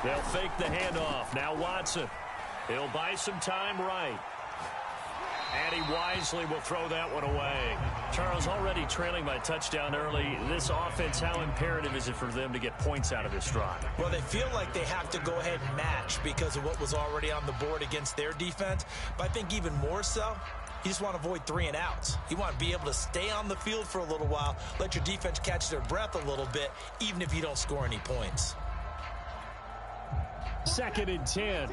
They'll fake the handoff. Now Watson. He'll buy some time right. And he wisely will throw that one away. Charles, already trailing by touchdown early. This offense, how imperative is it for them to get points out of this drive? Well, they feel like they have to go ahead and match because of what was already on the board against their defense. But I think even more so, you just want to avoid 3 and outs. You want to be able to stay on the field for a little while, let your defense catch their breath a little bit, even if you don't score any points. 2nd and 10.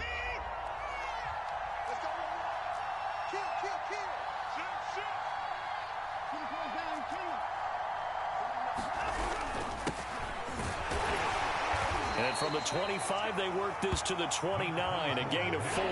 And from the 25, they work this to the 29, a gain of 4.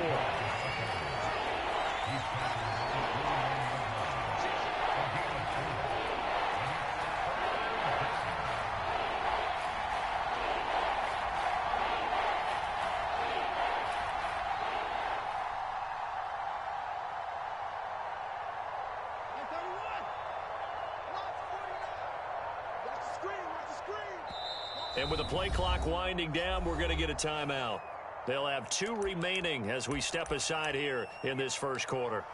And with the play clock winding down, we're going to get a timeout. They'll have 2 remaining as we step aside here in this first quarter.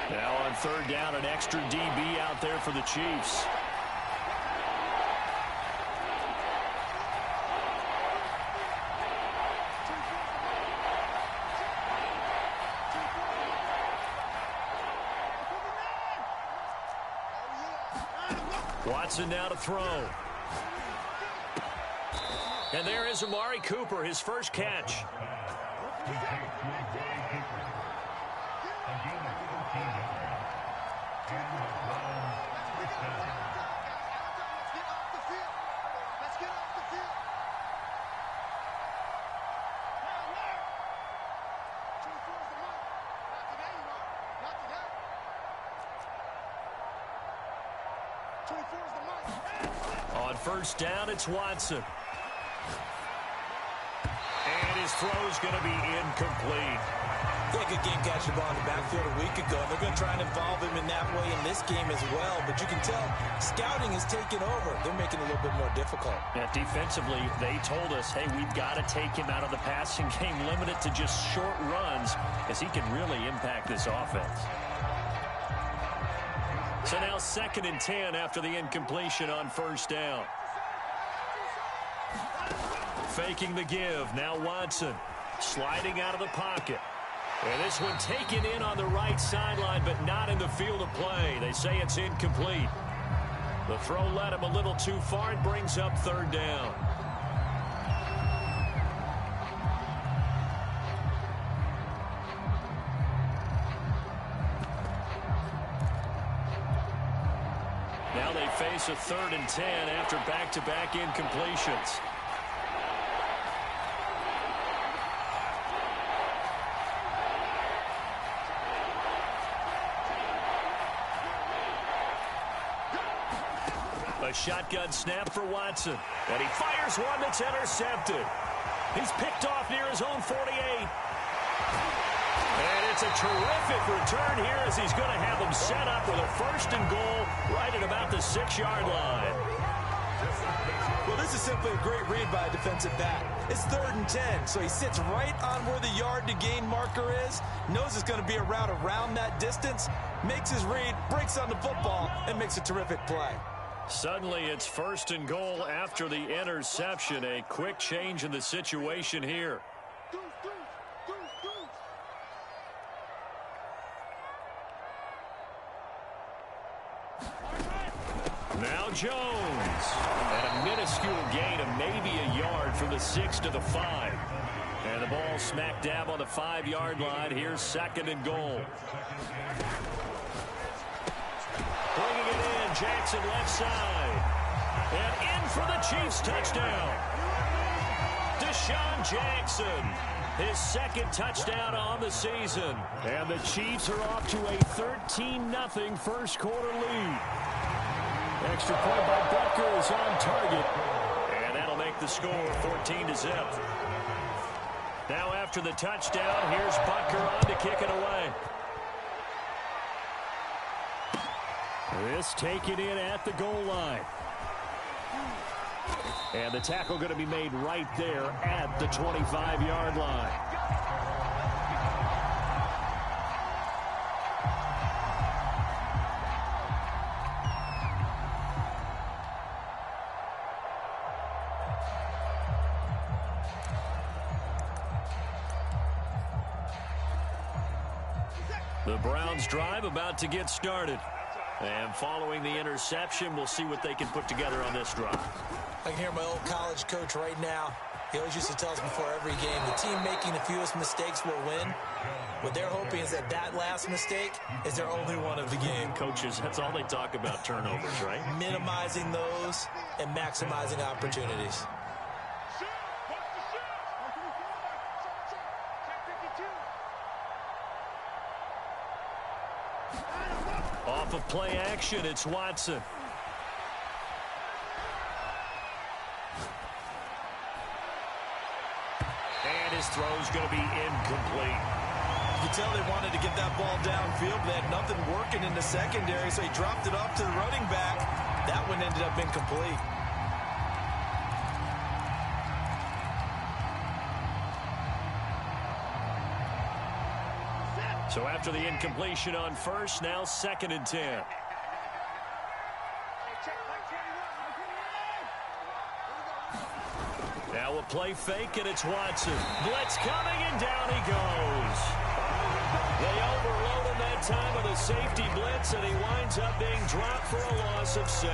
Now on 3rd down, an extra DB out there for the Chiefs. Watson now to throw. And there is Amari Cooper, his first catch. On 1st down, it's Watson. And his throw's going to be incomplete. Yeah, good game catching the ball in the backfield a week ago. They're going to try and involve him in that way in this game as well. But you can tell scouting is taking over. They're making it a little bit more difficult. Yeah, defensively, they told us, hey, we've got to take him out of the passing game, limit it to just short runs, as he can really impact this offense. So now 2nd and 10 after the incompletion on 1st down. Faking the give. Now Watson sliding out of the pocket. And this one taken in on the right sideline, but not in the field of play. They say it's incomplete. The throw led him a little too far and brings up 3rd down. Now they face a 3rd and 10 after back-to-back incompletions. A shotgun snap for Watson. And he fires one that's intercepted. He's picked off near his own 48. And it's a terrific return here as he's going to have them set up with a 1st and goal right at about the 6-yard line. Well, this is simply a great read by a defensive back. It's 3rd and 10, so he sits right on where the yard-to-gain marker is, knows it's going to be a route around that distance, makes his read, breaks on the football, and makes a terrific play. Suddenly, it's 1st and goal after the interception. A quick change in the situation here. Now Jones. And a minuscule gain of maybe a yard from the 6 to the 5. And the ball smack dab on the 5-yard line. Here's 2nd and goal. Bringing it in, Jackson left side. And in for the Chiefs touchdown. Deshaun Jackson, his 2nd touchdown on the season. And the Chiefs are off to a 13-0 first quarter lead. Extra point by Butker is on target. And that'll make the score 14-0. Now after the touchdown, here's Butker on to kick it away. This taken in at the goal line. And the tackle going to be made right there at the 25-yard line. The Browns drive about to get started. And following the interception, we'll see what they can put together on this drive. I can hear my old college coach right now. He always used to tell us before every game, the team making the fewest mistakes will win. What they're hoping is that that last mistake is their only one of the game. Coaches, that's all they talk about, turnovers, right? Minimizing those and maximizing opportunities. Off of play action, it's Watson. And his throw's going to be incomplete. You can tell they wanted to get that ball downfield, but they had nothing working in the secondary, so he dropped it off to the running back. That one ended up incomplete. So after the incompletion on first, now 2nd and 10. Now a play fake, and it's Watson. Blitz coming, and down he goes. They overload him that time with a safety blitz, and he winds up being dropped for a loss of 7.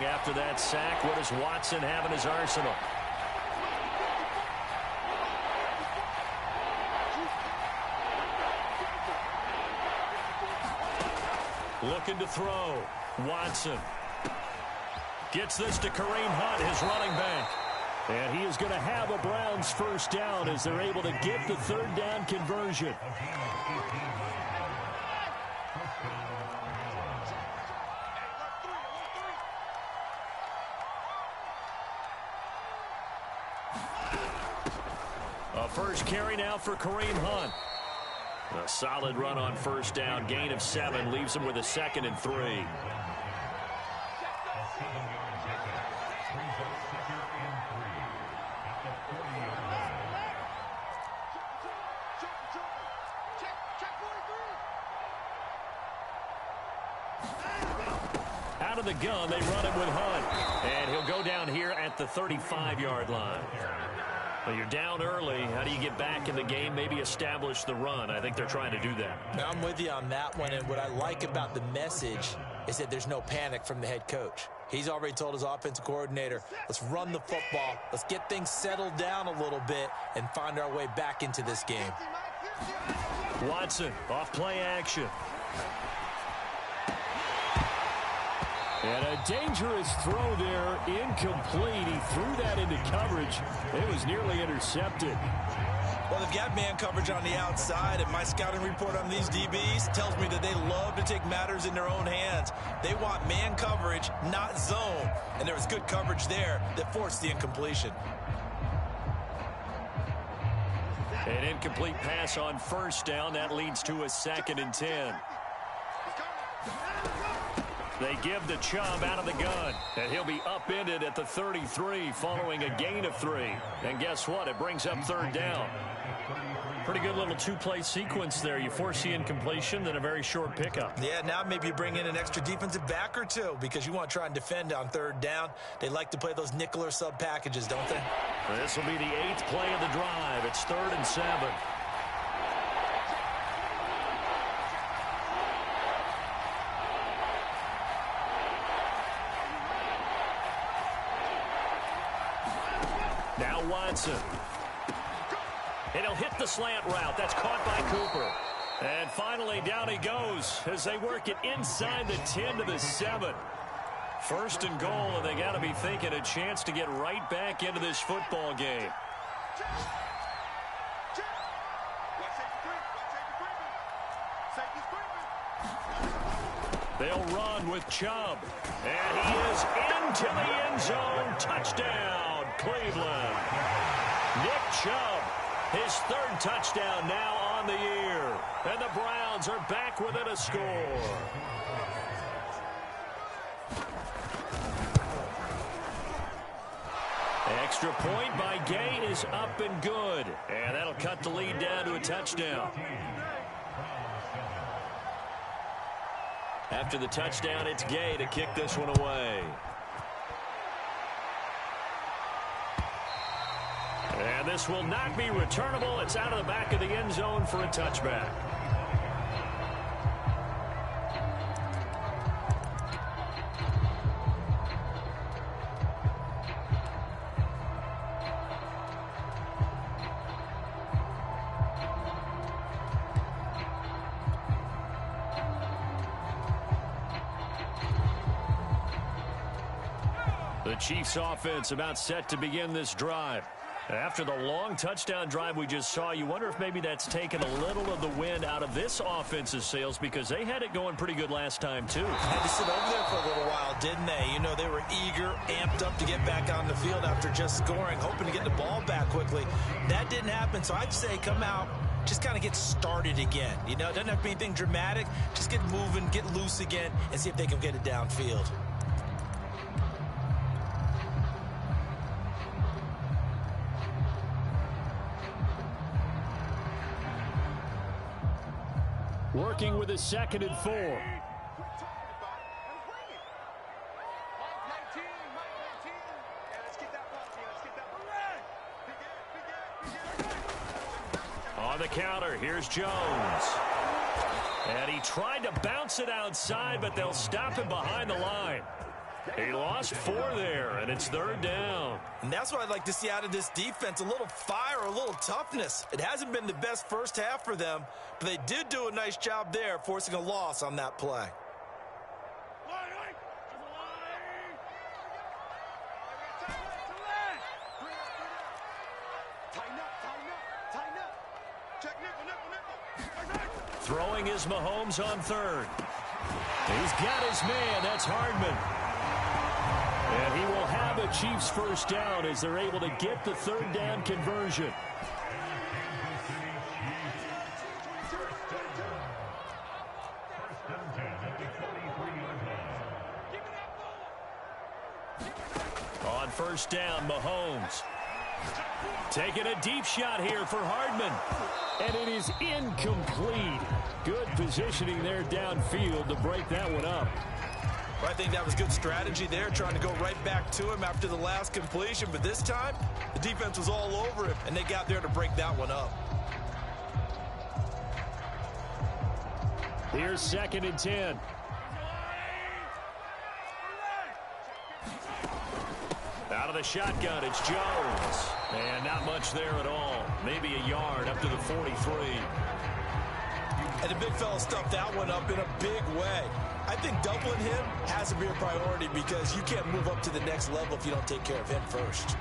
After that sack, what does Watson have in his arsenal? Looking to throw. Watson gets this to Kareem Hunt, his running back. And he is going to have a Browns first down as they're able to get the 3rd down conversion. A first carry now for Kareem Hunt. A solid run on first down. Gain of 7 leaves him with a 2nd and 3. Out of the gun, they run it with Hunt. And he'll go down here at the 35-yard line. Well, you're down early. How do you get back in the game? Maybe establish the run. I think they're trying to do that. I'm with you on that one, and what I like about the message is that there's no panic from the head coach. He's already told his offensive coordinator, let's run the football, let's get things settled down a little bit and find our way back into this game. Watson off play action. And a dangerous throw there, incomplete. He threw that into coverage. It was nearly intercepted. Well, they've got man coverage on the outside, and my scouting report on these DBs tells me that they love to take matters in their own hands. They want man coverage, not zone. And there was good coverage there that forced the incompletion. An incomplete pass on first down. That leads to a 2nd and 10. They give the Chubb out of the gun, and he'll be upended at the 33 following a gain of 3. And guess what? It brings up 3rd down. Pretty good little 2-play sequence there. You force the incompletion, then a very short pickup. Yeah, now maybe you bring in an extra defensive back or two because you want to try and defend on 3rd down. They like to play those nickel or sub packages, don't they? This will be the 8th play of the drive. It's 3rd and 7. Now Watson. And he'll hit the slant route. That's caught by Cooper. And finally, down he goes as they work it inside the 10 to the 7. 1st and goal, and they got to be thinking a chance to get right back into this football game. They'll run with Chubb. And he is into the end zone. Touchdown, Cleveland. Nick Chubb, his third touchdown now on the year. And the Browns are back within a score. Extra point by Gay is up and good. And that'll cut the lead down to a touchdown. After the touchdown, it's Gay to kick this one away. And this will not be returnable. It's out of the back of the end zone for a touchback. The Chiefs offense about set to begin this drive. After the long touchdown drive we just saw, you wonder if maybe that's taken a little of the wind out of this offense's sails because they had it going pretty good last time, too. Had to sit over there for a little while, didn't they? You know, they were eager, amped up to get back on the field after just scoring, hoping to get the ball back quickly. That didn't happen, so I'd say come out, just kind of get started again. You know, it doesn't have to be anything dramatic. Just get moving, get loose again, and see if they can get it downfield. Working with a 2nd and 4. On the counter, here's Jones. And he tried to bounce it outside, but they'll stop him behind the line. He lost 4 there, and it's 3rd down. And that's what I'd like to see out of this defense, a little fire, a little toughness. It hasn't been the best first half for them, but they did do a nice job there, forcing a loss on that play. Throwing is Mahomes on 3rd. He's got his man. That's Hardman. And he will have a Chiefs first down as they're able to get the 3rd down conversion. On 1st down, Mahomes. Taking a deep shot here for Hardman. And it is incomplete. Good positioning there downfield to break that one up. I think that was good strategy there, trying to go right back to him after the last completion. But this time, the defense was all over him, and they got there to break that one up. Here's 2nd and 10. Out of the shotgun, it's Jones. And not much there at all. Maybe a yard up to the 43. And the big fella stuffed that one up in a big way. I think doubling him has to be a priority because you can't move up to the next level if you don't take care of him first.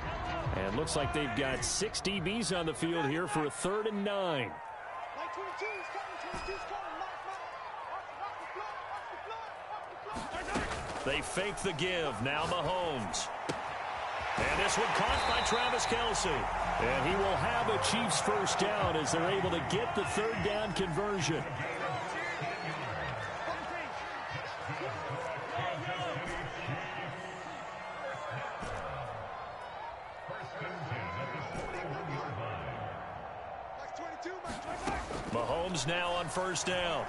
And looks like they've got 6 DBs on the field here for a 3rd and 9. They fake the give. Now Mahomes. And this one caught by Travis Kelce. And he will have a Chiefs first down as they're able to get the 3rd down conversion. Mahomes now on 1st down.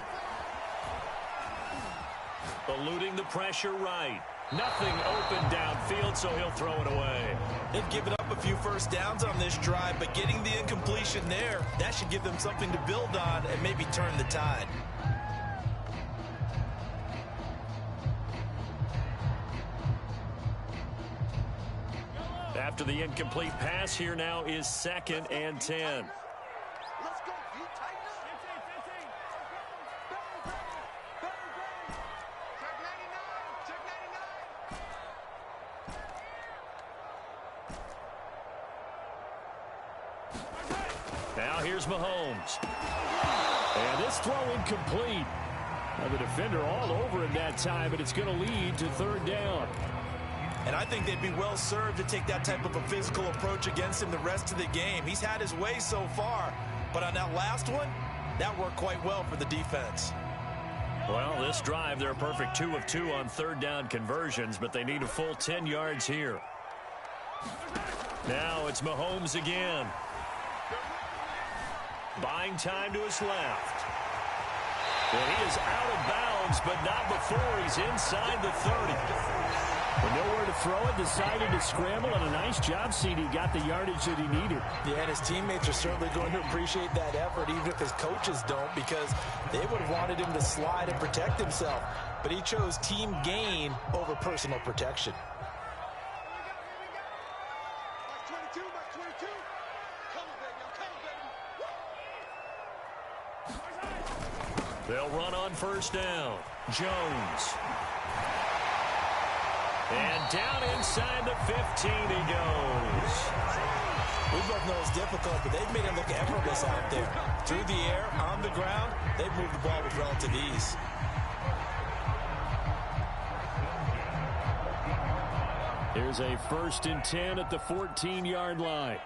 Eluding the pressure right. Nothing open downfield, so he'll throw it away. They've given up a few first downs on this drive, but getting the incompletion there, that should give them something to build on and maybe turn the tide. After the incomplete pass, here now is 2nd and 10. Now here's Mahomes. And this throw incomplete. Now the defender all over him that time, but it's going to lead to 3rd down. And I think they'd be well served to take that type of a physical approach against him the rest of the game. He's had his way so far, but on that last one, that worked quite well for the defense. Well, this drive, they're a perfect 2 of 2 on third down conversions, but they need a full 10 yards here. Now it's Mahomes again. Buying time to his left. Well, he is out of bounds, but not before he's inside the 30. With nowhere to throw it, decided to scramble, and a nice job, CD. Got the yardage that he needed. Yeah, and his teammates are certainly going to appreciate that effort, even if his coaches don't, because they would have wanted him to slide and protect himself. But he chose team gain over personal protection. They'll run on first down. Jones. And down inside the 15 he goes. We both know it's difficult, but they've made it look effortless out there. Through the air, on the ground, they've moved the ball with relative ease. Here's a 1st and 10 at the 14-yard line.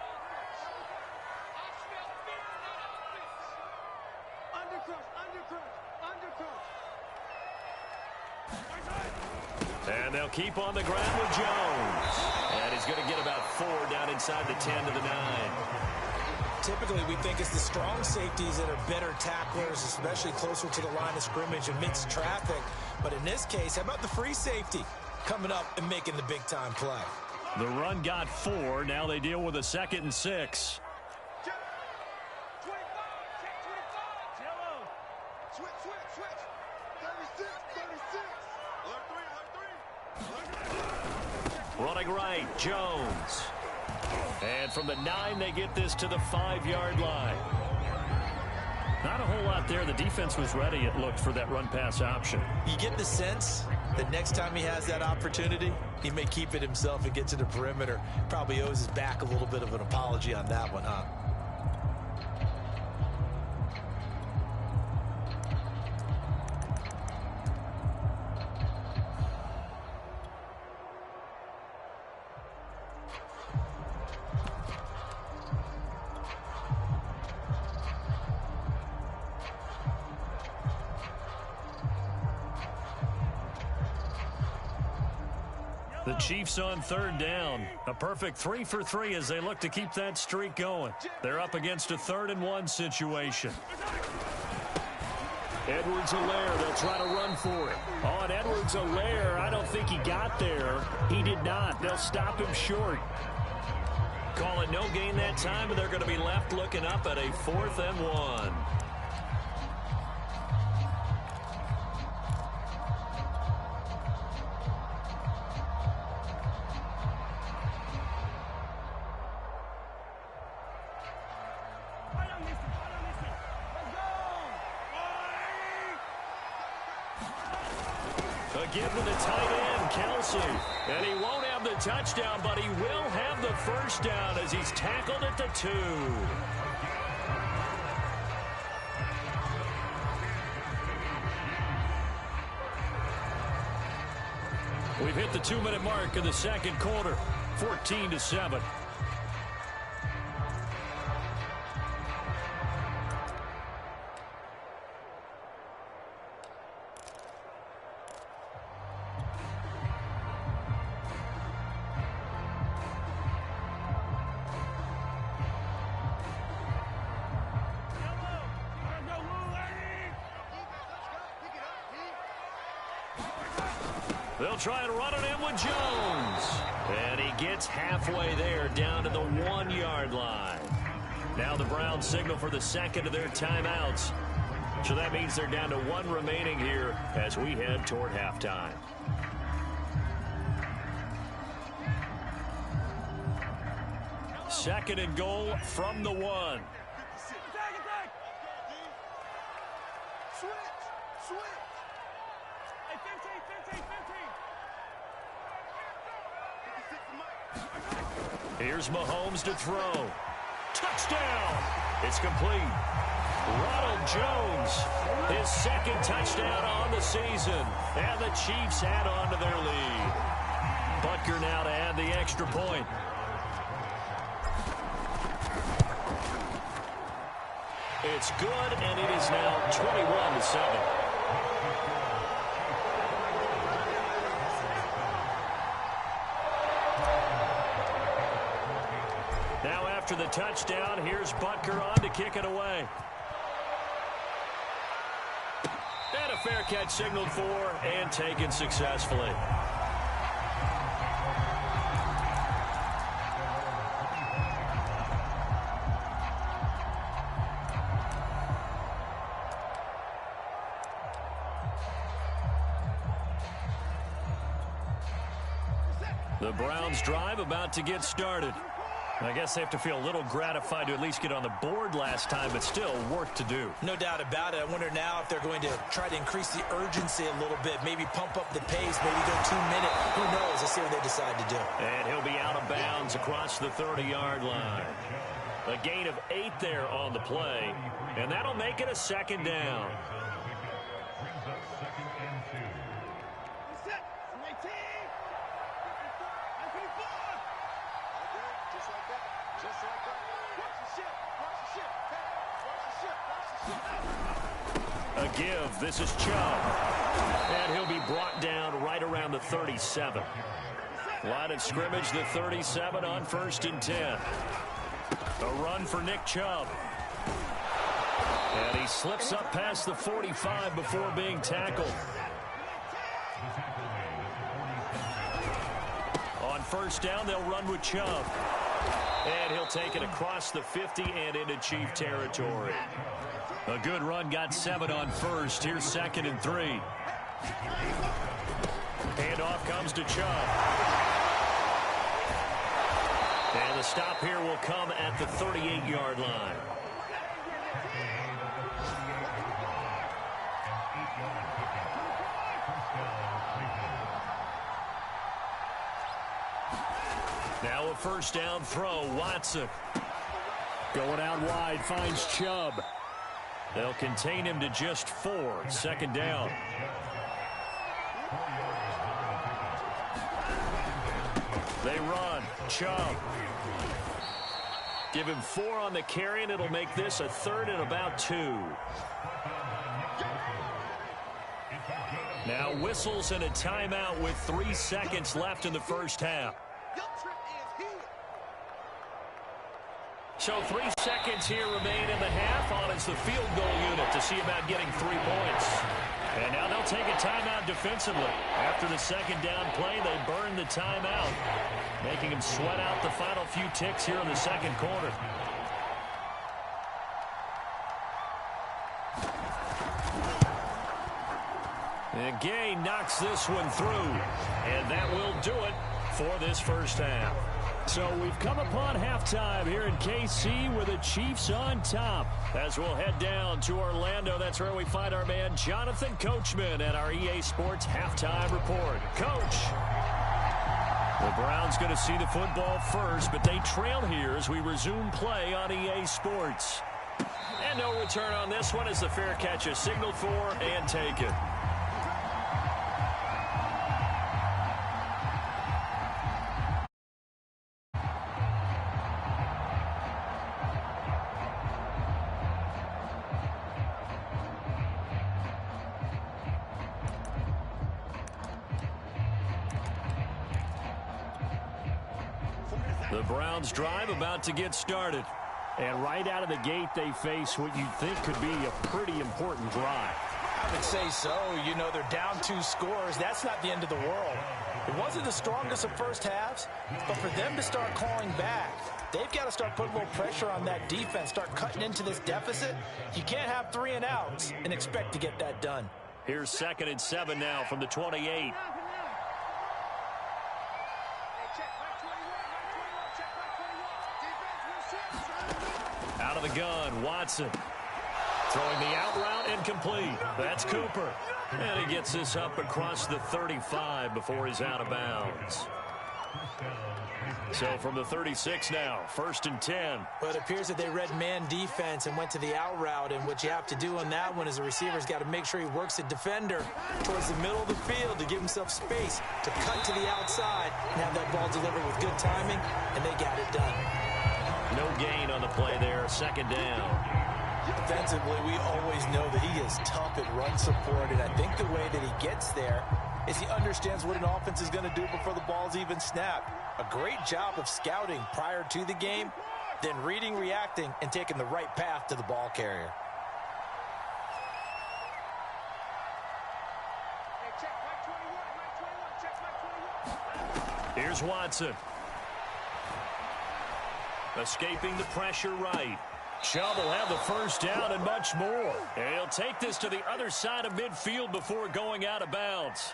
And they'll keep on the ground with Jones. And he's going to get about 4 down inside the 10 to the 9. Typically, we think it's the strong safeties that are better tacklers, especially closer to the line of scrimmage and mixed traffic. But in this case, how about the free safety coming up and making the big-time play? The run got 4. Now they deal with a 2nd and 6. Running right, Jones. And from the 9, they get this to the 5-yard line. Not a whole lot there. The defense was ready, it looked, for that run-pass option. You get the sense that next time he has that opportunity, he may keep it himself and get to the perimeter. Probably owes his back a little bit of an apology on that one, huh? The Chiefs on 3rd down. A perfect 3 for 3 as they look to keep that streak going. They're up against a 3rd and 1 situation. Edwards-Helaire, they'll try to run for it. On Edwards-Helaire, I don't think he got there. He did not. They'll stop him short. Call it no gain that time, and they're going to be left looking up at a 4th and 1. Again with the tight end, Kelsey. And he won't have the touchdown, but he will have the 1st down as he's tackled at the 2. We've hit the 2-minute mark in the 2nd quarter, 14-7. They'll try and run it in with Jones. And he gets halfway there, down to the 1-yard line. Now the Browns signal for the 2nd of their timeouts. So that means they're down to 1 remaining here as we head toward halftime. Second and goal from the 1. Here's Mahomes to throw. Touchdown! It's complete. Ronald Jones, his 2nd touchdown on the season. And the Chiefs add on to their lead. Butker now to add the extra point. It's good, and it is now 21-7. Now after the touchdown, here's Butker on to kick it away. And a fair catch signaled for and taken successfully. The Browns' drive about to get started. I guess they have to feel a little gratified to at least get on the board last time, but still work to do. No doubt about it. I wonder now if they're going to try to increase the urgency a little bit, maybe pump up the pace, maybe go 2 minutes. Who knows? Let's see what they decide to do. And he'll be out of bounds across the 30-yard line. A gain of 8 there on the play, and that'll make it a second down. A give. This is Chubb. And he'll be brought down right around the 37. Line of scrimmage, the 37 on 1st and 10. A run for Nick Chubb. And he slips up past the 45 before being tackled. On 1st down, they'll run with Chubb. And he'll take it across the 50 and into Chief territory. A good run, got 7 on 1st. Here's 2nd and 3. Handoff comes to Chubb. And the stop here will come at the 38-yard line. Now a 1st down throw, Watson. Going out wide, finds Chubb. They'll contain him to just 4. 2nd down. They run. Chubb. Give him 4 on the carry, and it'll make this a 3rd and about 2. Now whistles and a timeout with 3 seconds left in the first half. So 3 seconds here remain in the half. On is the field goal unit to see about getting 3 points. And now they'll take a timeout defensively. After the 2nd down play, they burn the timeout, making them sweat out the final few ticks here in the 2nd quarter. And Gay knocks this one through. And that will do it for this first half. So we've come upon halftime here in KC with the Chiefs on top. As we'll head down to Orlando, that's where we find our man Jonathan Coachman at our EA Sports Halftime Report. Coach, the Browns going to see the football first, but they trail here as we resume play on EA Sports. And no return on this one as the fair catch is signaled for and taken. The Browns drive about to get started. And right out of the gate, they face what you'd think could be a pretty important drive. I would say so. You know, they're down 2 scores. That's not the end of the world. It wasn't the strongest of first halves, but for them to start clawing back, they've got to start putting a little pressure on that defense, start cutting into this deficit. You can't have 3 and outs and expect to get that done. Here's 2nd and 7 now from the 28. Out of the gun, Watson. Throwing the out route incomplete. That's Cooper. And he gets this up across the 35 before he's out of bounds. So from the 36 now, 1st and 10. Well, it appears that they read man defense and went to the out route, and what you have to do on that one is the receiver's got to make sure he works the defender towards the middle of the field to give himself space to cut to the outside and have that ball delivered with good timing, and they got it done. No gain on the play there, 2nd down. Defensively, we always know that he is tough at run support, and I think the way that he gets there is he understands what an offense is going to do before the ball's even snapped. A great job of scouting prior to the game, then reading, reacting, and taking the right path to the ball carrier. Here's Watson. Escaping the pressure right. Chubb will have the 1st down and much more. And he'll take this to the other side of midfield before going out of bounds.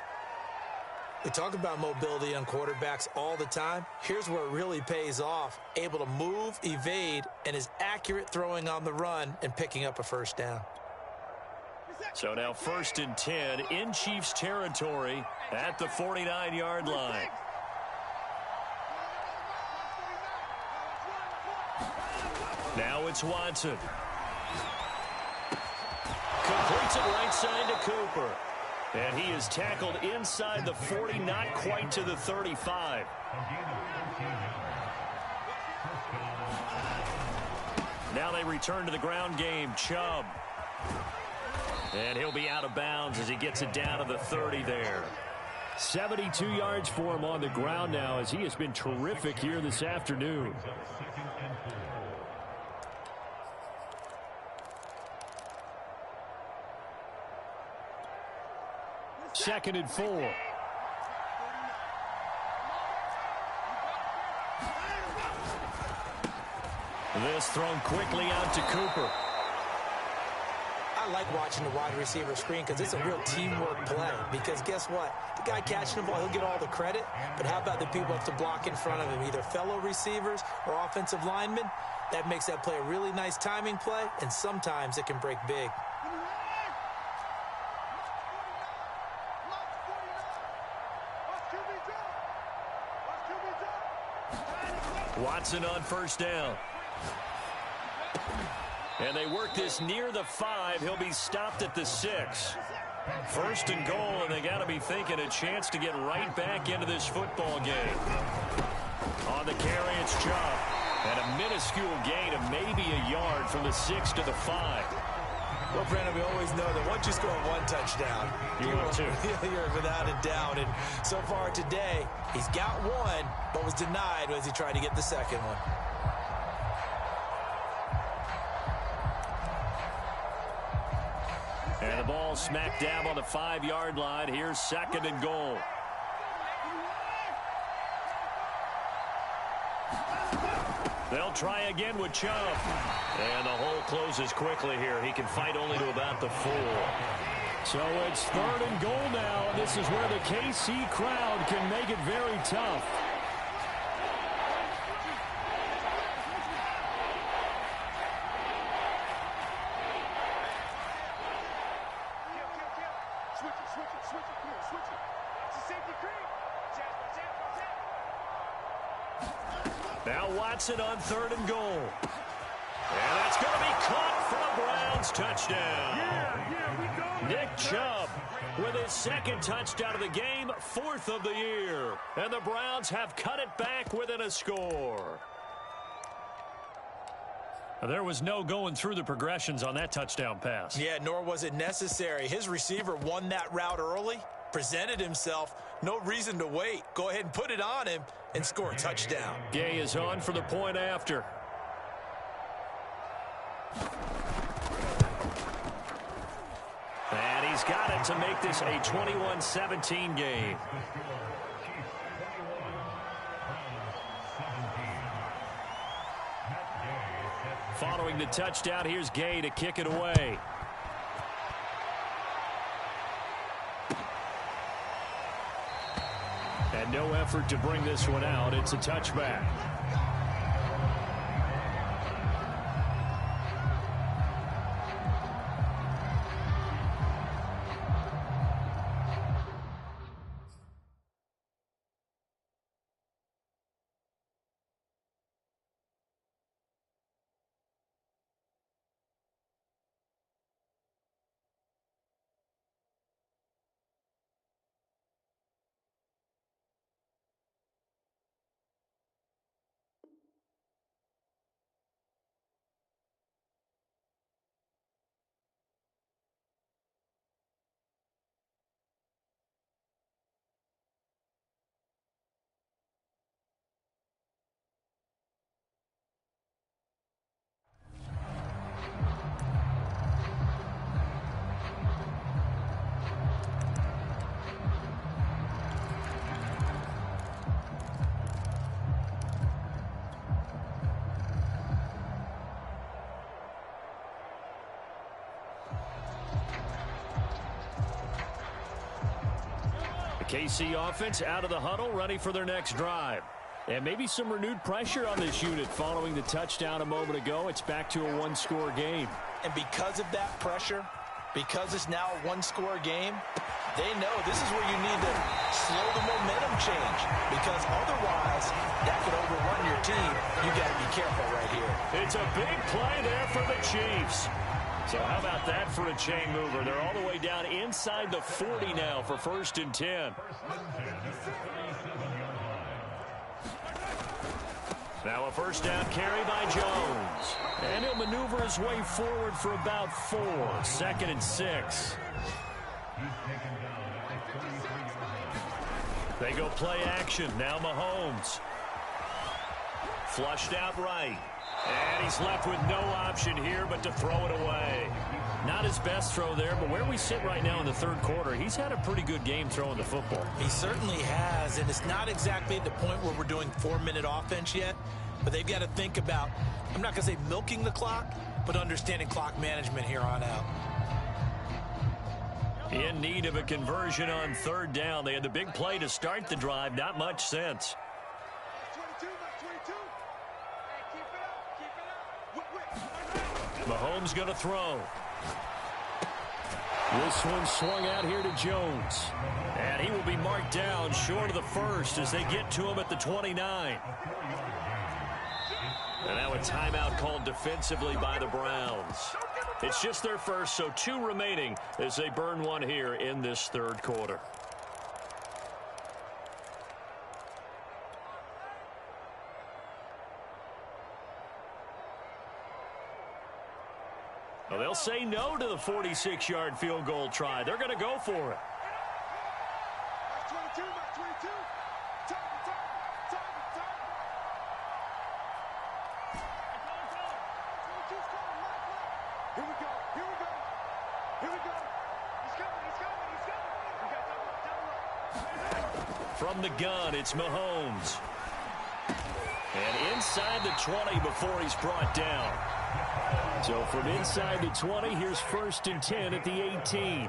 We talk about mobility on quarterbacks all the time. Here's where it really pays off. Able to move, evade, and is accurate throwing on the run and picking up a 1st down. So now 1st and 10 in Chiefs territory at the 49-yard line. Now it's Watson. Completes it right side to Cooper. And he is tackled inside the 40, not quite to the 35. Now they return to the ground game. Chubb. And he'll be out of bounds as he gets it down to the 30 there. 72 yards for him on the ground now as he has been terrific here this afternoon. Second and 4. This thrown quickly out to Cooper. I like watching the wide receiver screen because it's a real teamwork play. Because guess what? The guy catching the ball, he'll get all the credit. But how about the people who have to block in front of him, either fellow receivers or offensive linemen? That makes that play a really nice timing play, and sometimes it can break big. Watson on 1st down. And they work this near the 5. He'll be stopped at the 6. 1st and goal, and they got to be thinking a chance to get right back into this football game. On the carry, it's Chubb. And a minuscule gain of maybe a yard from the 6 to the 5. Well, Brandon, we always know that once you score one touchdown, you're without a doubt. And so far today, he's got one, but was denied as he tried to get the second one. And the ball smack dab on the 5-yard line. Here's 2nd and goal. They'll try again with Chubb. And the hole closes quickly here. He can fight only to about the 4. So it's 3rd and goal now. And this is where the KC crowd can make it very tough. Now Watson on 3rd and goal. And that's going to be caught for a Browns touchdown. Nick Chubb with his 2nd touchdown of the game, 4th of the year. And the Browns have cut it back within a score. There was no going through the progressions on that touchdown pass. Yeah, nor was it necessary. His receiver won that route early, presented himself. No reason to wait. Go ahead and put it on him and score a touchdown. Gay is on for the point after. And he's got it to make this a 21-17 game. Following the touchdown, here's Gay to kick it away. And no effort to bring this one out. It's a touchback. The KC offense out of the huddle, ready for their next drive. And maybe some renewed pressure on this unit following the touchdown a moment ago. It's back to a one-score game. And because of that pressure, because it's now a one-score game, they know this is where you need to slow the momentum change, because otherwise that could overrun your team. You got to be careful right here. It's a big play there for the Chiefs. So how about that for a chain mover? They're all the way down inside the 40 now for 1st and 10. Now a first down carry by Jones. And he'll maneuver his way forward for about 4. 2nd and 6. They go play action. Now Mahomes. Flushed out right. And he's left with no option here but to throw it away. Not his best throw there, but where we sit right now in the third quarter, he's had a pretty good game throwing the football. He certainly has, and it's not exactly at the point where we're doing 4-minute offense yet, but they've got to think about, I'm not going to say milking the clock, but understanding clock management here on out. In need of a conversion on 3rd down. They had the big play to start the drive, not much sense. Mahomes going to throw. This one swung out here to Jones. And he will be marked down short of the first as they get to him at the 29. And now a timeout called defensively by the Browns. It's just their first, so 2 remaining as they burn one here in this third quarter. Well, they'll say no to the 46-yard field goal try. They're going to go for it. From the gun, it's Mahomes. And inside the 20 before he's brought down. So from inside the 20, here's 1st and 10 at the 18.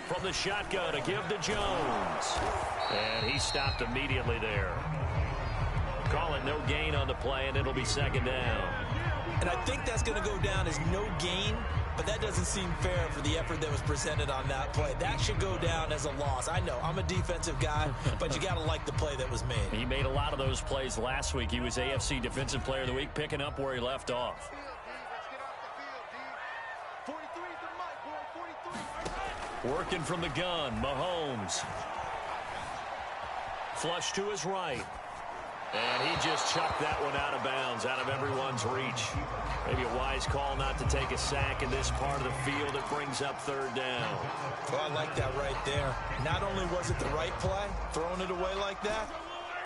From the shotgun, a give to Jones. And he stopped immediately there. Call it no gain on the play, and it'll be 2nd down. And I think that's going to go down as no gain, but that doesn't seem fair for the effort that was presented on that play. That should go down as a loss. I know, I'm a defensive guy, but you got to like the play that was made. He made a lot of those plays last week. He was AFC Defensive Player of the Week, picking up where he left off. Working from the gun, Mahomes. Flush to his right. And he just chucked that one out of bounds, out of everyone's reach. Maybe a wise call not to take a sack in this part of the field. It brings up 3rd down. Well, I like that right there. Not only was it the right play, throwing it away like that,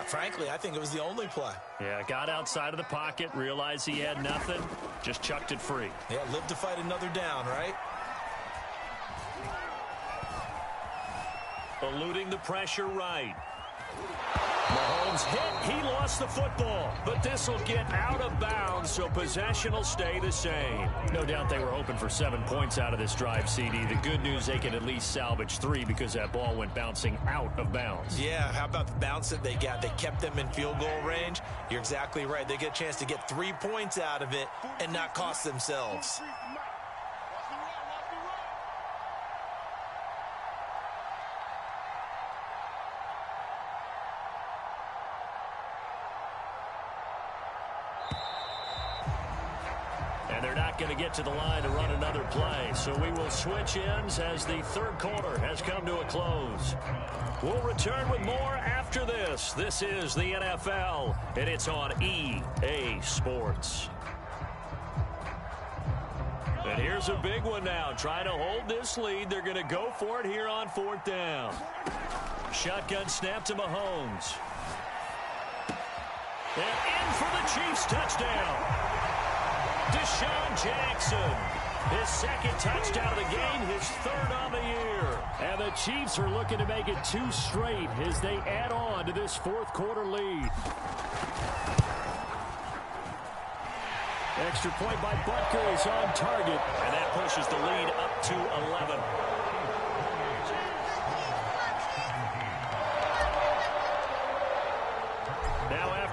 frankly, I think it was the only play. Yeah, got outside of the pocket, realized he had nothing, just chucked it free. Yeah, live to fight another down, right? Eluding the pressure right. Mahomes hit. He lost the football. But this will get out of bounds, so possession will stay the same. No doubt they were hoping for 7 points out of this drive, CD. The good news, they can at least salvage 3 because that ball went bouncing out of bounds. Yeah, how about the bounce that they got? They kept them in field goal range. You're exactly right. They get a chance to get 3 points out of it and not cost themselves. Going to get to the line to run another play, so we will switch ends as the third quarter has come to a close. We'll return with more after this. This is the NFL, and it's on EA Sports. And here's a big one now, trying to hold this lead. They're going to go for it here on 4th down. Shotgun snap to Mahomes. And in for the Chiefs touchdown. Deshaun Jackson, his 2nd touchdown of the game, his 3rd on the year. And the Chiefs are looking to make it 2 straight as they add on to this 4th quarter lead. Extra point by Butker is on target, and that pushes the lead up to 11.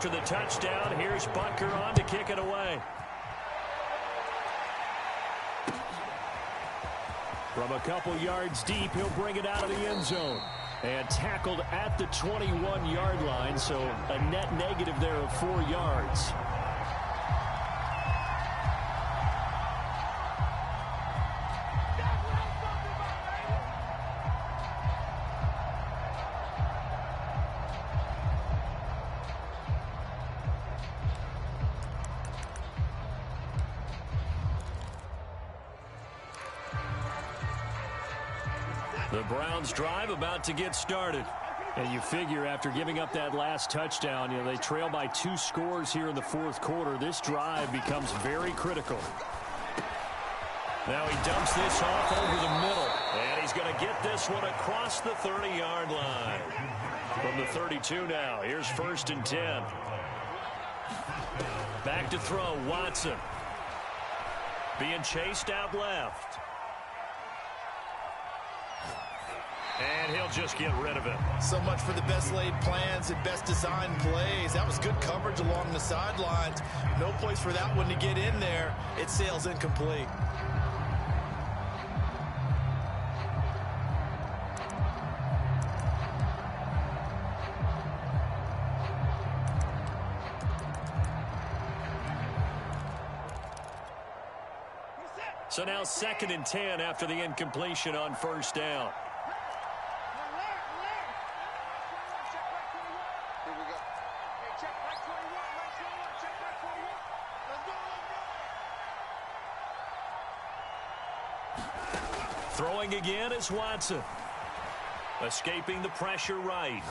After the touchdown, here's Butker on to kick it away. From a couple yards deep, he'll bring it out of the end zone. And tackled at the 21-yard line, so a net negative there of 4 yards. The Browns drive about to get started. And you figure after giving up that last touchdown, they trail by 2 scores here in the fourth quarter. This drive becomes very critical. Now he dumps this off over the middle. And he's going to get this one across the 30-yard line. From the 32 now, here's 1st and 10. Back to throw, Watson. Being chased out left. And he'll just get rid of it. So much for the best laid plans and best designed plays. That was good coverage along the sidelines. No place for that one to get in there. It sails incomplete. So now 2nd and 10 after the incompletion on 1st down. Throwing again is Watson. Escaping the pressure right.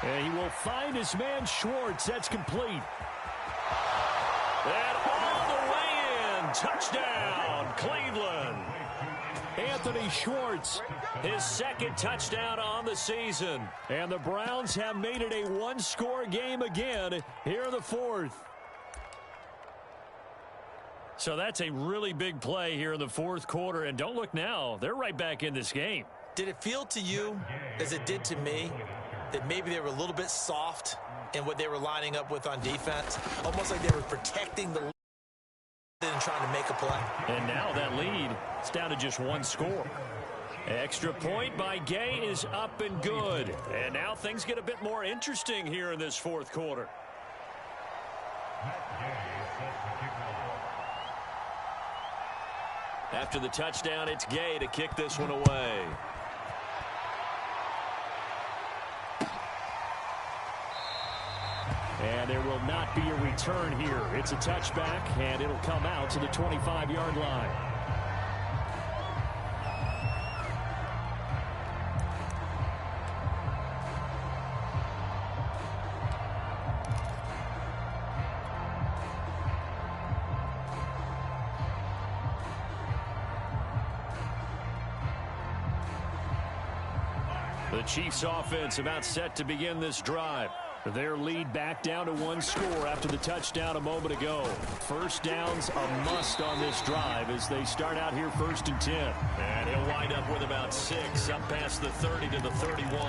And he will find his man Schwartz. That's complete. And all the way in. Touchdown, Cleveland. Anthony Schwartz, his 2nd touchdown on the season. And the Browns have made it a 1-score game again here in the 4th. So that's a really big play here in the 4th quarter. And don't look now, they're right back in this game. Did it feel to you, as it did to me, that maybe they were a little bit soft in what they were lining up with on defense? Almost like they were protecting the lead and trying to make a play. And now that lead is down to just 1 score. Extra point by Gay is up and good. And now things get a bit more interesting here in this 4th quarter. After the touchdown, it's Gay to kick this one away. And there will not be a return here. It's a touchback, and it'll come out to the 25-yard line. The Chiefs offense about set to begin this drive. Their lead back down to 1 score after the touchdown a moment ago. 1st down's a must on this drive as they start out here 1st and 10. And he'll wind up with about 6 up past the 30 to the 31.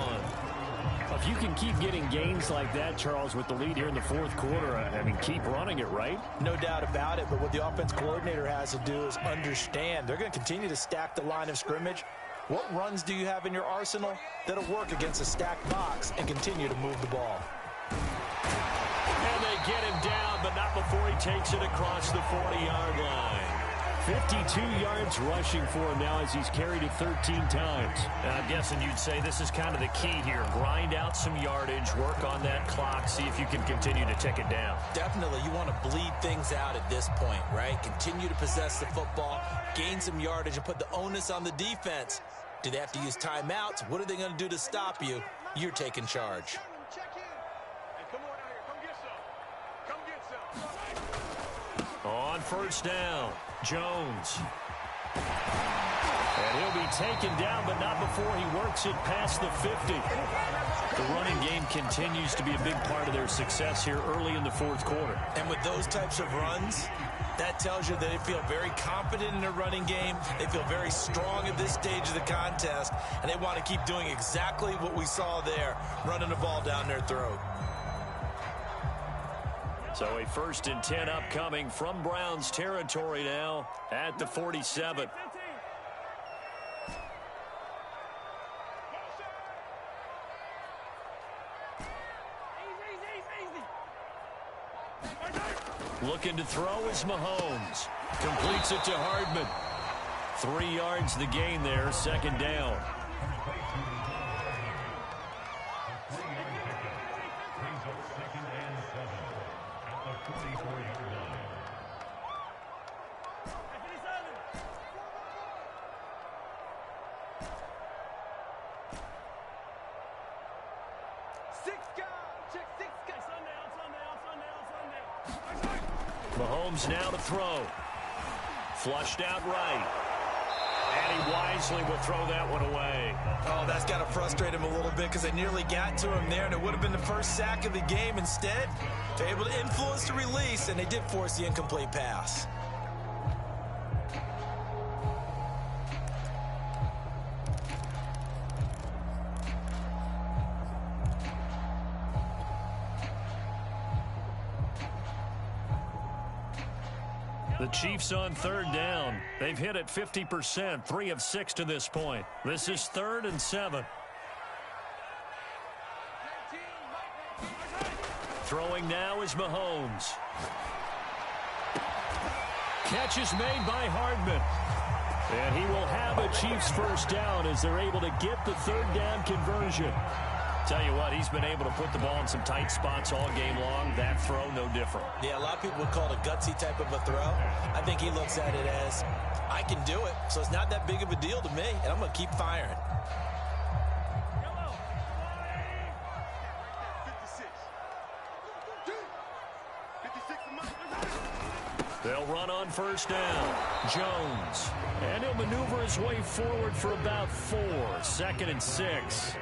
If you can keep getting gains like that, Charles, with the lead here in the 4th quarter, I mean, keep running it, right? No doubt about it, but what the offense coordinator has to do is understand they're going to continue to stack the line of scrimmage. What runs do you have in your arsenal that'll work against a stacked box and continue to move the ball? And they get him down, but not before he takes it across the 40-yard line. 52 yards rushing for him now as he's carried it 13 times. And I'm guessing you'd say this is kind of the key here. Grind out some yardage, work on that clock, see if you can continue to tick it down. Definitely. You want to bleed things out at this point, right? Continue to possess the football, gain some yardage, and put the onus on the defense. Do they have to use timeouts? What are they going to do to stop you? You're taking charge. On 1st down, Jones. And he'll be taken down, but not before he works it past the 50. The running game continues to be a big part of their success here early in the 4th quarter. And with those types of runs, that tells you that they feel very confident in their running game. They feel very strong at this stage of the contest, and they want to keep doing exactly what we saw there, running the ball down their throat. So a 1st and 10 upcoming from Browns territory now at the 47. Looking to throw is Mahomes. Completes it to Hardman. 3 yards the gain there, 2nd down. Mahomes now to throw. Flushed out right. And he wisely will throw that one away. Oh, that's got to frustrate him a little bit because they nearly got to him there, and it would have been the first sack of the game. Instead, they're able to influence the release, and they did force the incomplete pass. The Chiefs on 3rd down. They've hit it 50%, 3 of 6 to this point. This is 3rd and 7. Throwing now is Mahomes. Catch is made by Hardman. And he will have a Chiefs 1st down as they're able to get the 3rd down conversion. Tell you what, he's been able to put the ball in some tight spots all game long. That throw, no different. Yeah, a lot of people would call it a gutsy type of a throw. I think he looks at it as, I can do it, so it's not that big of a deal to me, and I'm going to keep firing. They'll run on 1st down. Jones. And he'll maneuver his way forward for about 4. 2nd and 6.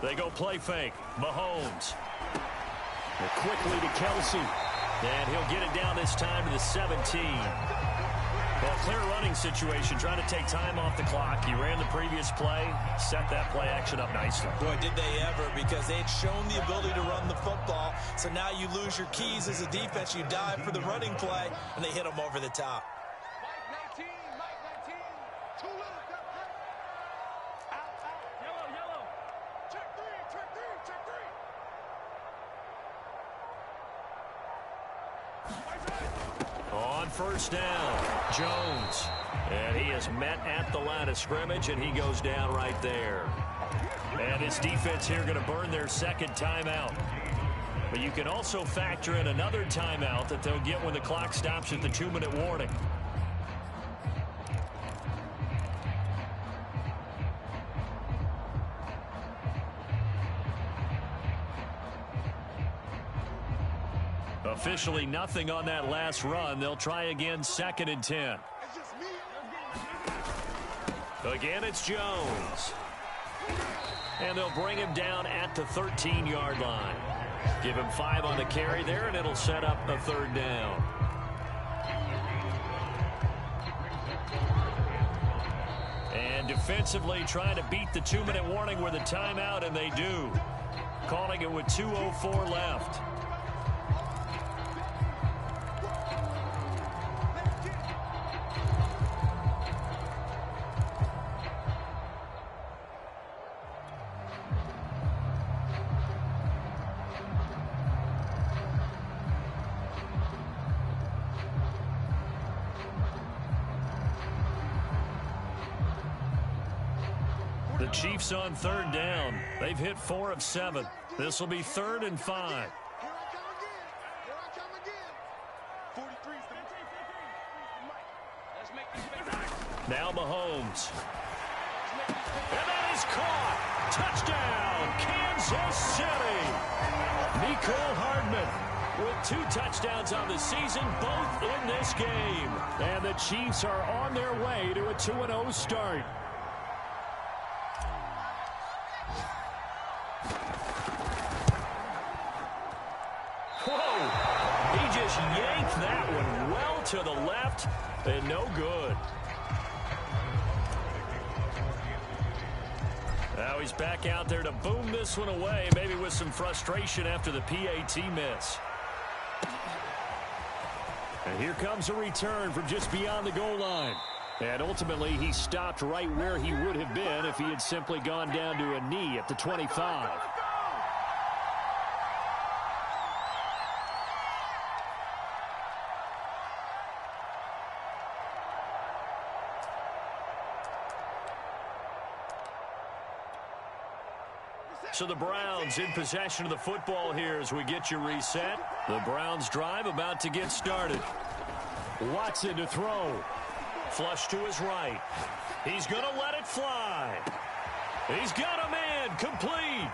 They go play fake. Mahomes. Quickly to Kelsey. And he'll get it down this time to the 17. Well, clear running situation. Trying to take time off the clock. He ran the previous play. Set that play action up nicely. Boy, did they ever, because they had shown the ability to run the football. So now you lose your keys as a defense. You dive for the running play, and they hit them over the top. On 1st down, Jones. And he is met at the line of scrimmage, and he goes down right there. And his defense here going to burn their 2nd timeout. But you can also factor in another timeout that they'll get when the clock stops at the 2-minute warning. Officially nothing on that last run. They'll try again, 2nd and 10. Again, it's Jones. And they'll bring him down at the 13-yard line. Give him 5 on the carry there, and it'll set up a 3rd down. And defensively trying to beat the 2-minute warning with a timeout, and they do. Calling it with 2:04 left. The Chiefs on 3rd down. They've hit 4 of 7. This will be 3rd and 5. Now Mahomes. And that is caught. Touchdown, Kansas City. Mecole Hardman with 2 touchdowns on the season, both in this game. And the Chiefs are on their way to a 2-0 start. to the left, and no good. Now he's back out there to boom this one away, maybe with some frustration after the PAT miss. And here comes a return from just beyond the goal line. And ultimately, he stopped right where he would have been if he had simply gone down to a knee at the 25. So the Browns in possession of the football here as we get you reset. The Browns drive about to get started. Watson to throw. Flush to his right. He's going to let it fly. He's got a man complete.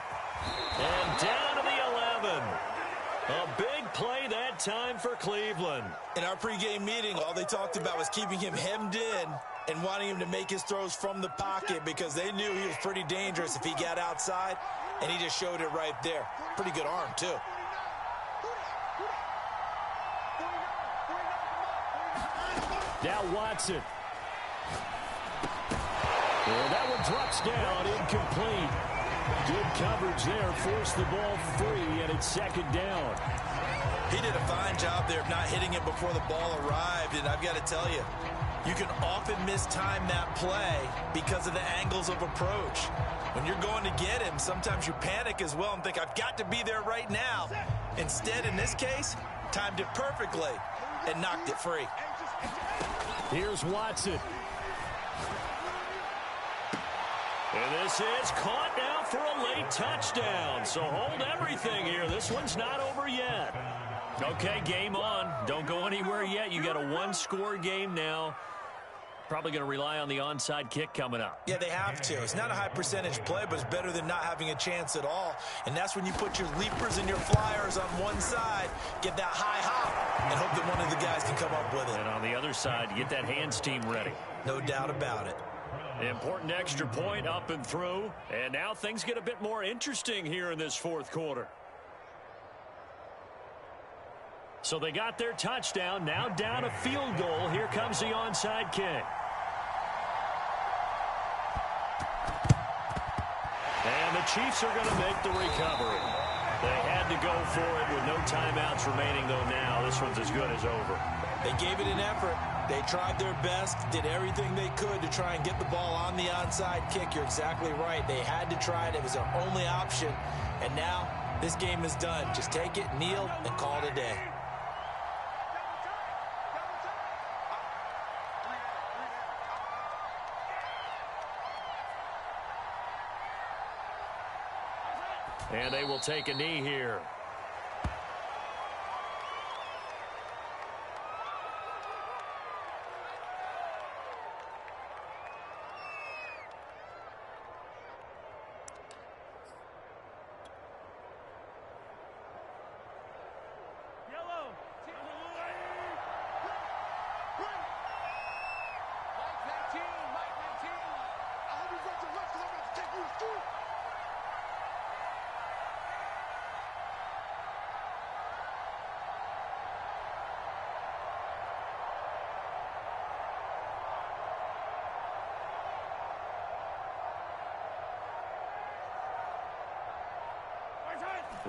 And down to the 11. A big play that time for Cleveland. In our pregame meeting, all they talked about was keeping him hemmed in and wanting him to make his throws from the pocket because they knew he was pretty dangerous if he got outside, and he just showed it right there. Pretty good arm, too. Now Watson. And that one drops down, incomplete. Good coverage there, forced the ball free, and it's second down. He did a fine job there of not hitting it before the ball arrived, and I've got to tell you, you can often mistime that play because of the angles of approach. When you're going to get him, sometimes you panic as well and think, I've got to be there right now. Instead, in this case, timed it perfectly and knocked it free. Here's Watson. And this is caught now for a late touchdown. So hold everything here. This one's not over yet. Okay, game on. Don't go anywhere yet. You got a one-score game now. Probably going to rely on the onside kick coming up. Yeah, they have to. It's not a high percentage play, but it's better than not having a chance at all. And that's when you put your leapers and your flyers on one side, get that high hop, and hope that one of the guys can come up with it. And on the other side, get that hands team ready. No doubt about it. Important extra point up and through. And now things get a bit more interesting here in this fourth quarter. So they got their touchdown. Now down a field goal. Here comes the onside kick. And the Chiefs are going to make the recovery. They had to go for it with no timeouts remaining, though now this one's as good as over. They gave it an effort. They tried their best, did everything they could to try and get the ball on the onside kick. You're exactly right. They had to try it. It was their only option. And now this game is done. Just take it, kneel, and call it a day. And they will take a knee here.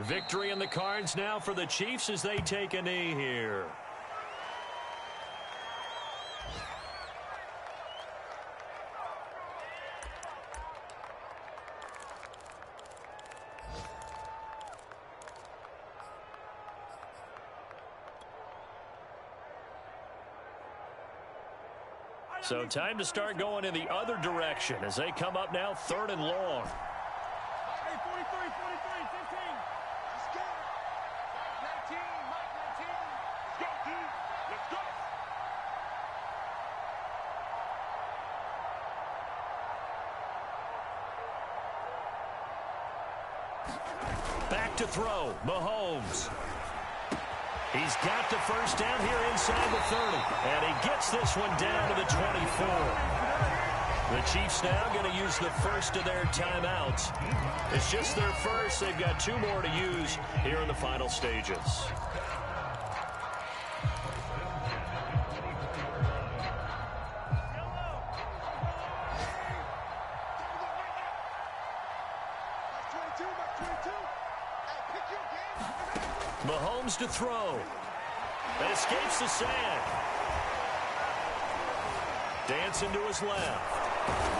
Victory in the cards now for the Chiefs as they take a knee here. So time to start going in the other direction as they come up now 3rd and long. Back to throw, Mahomes. He's got the first down here inside the 30. And he gets this one down to the 24. The Chiefs now going to use the first of their timeouts. It's just their first. They've got 2 more to use here in the final stages. Mahomes to throw. That escapes the sand. Dancing to his left.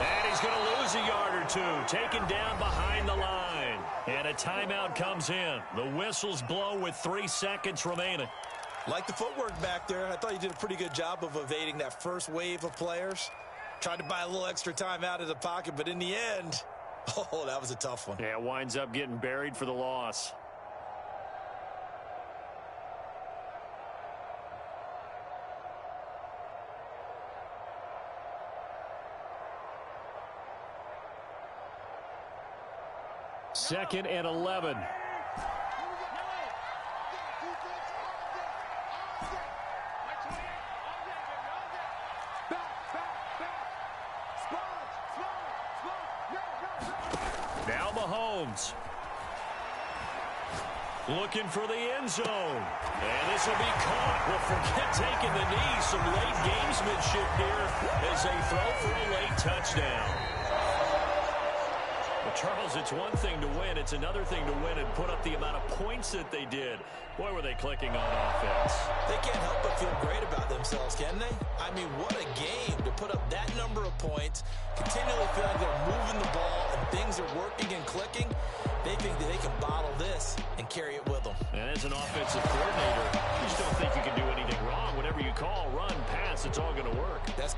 And he's going to lose a yard or two. Taken down behind the line. And a timeout comes in. The whistles blow with 3 seconds remaining. Like the footwork back there. I thought you did a pretty good job of evading that first wave of players. Tried to buy a little extra time out of the pocket, but in the end, oh, that was a tough one. Yeah, winds up getting buried for the loss. Second and 11. Now Mahomes. Looking for the end zone. And this will be caught. Well, forget taking the knee. Some late gamesmanship here as they throw for a late touchdown. Well, Charles, it's one thing to win. It's another thing to win and put up the amount of points that they did. Boy, were they clicking on offense. They can't help but feel great about themselves, can they? I mean, what a game to put up that number of points, continually feel like they're moving the ball and things are working and clicking. They think that they can bottle this and carry it with them. And as an offensive coordinator, you just don't think you can do anything wrong. Whatever you call, run, pass, it's all going to work. That's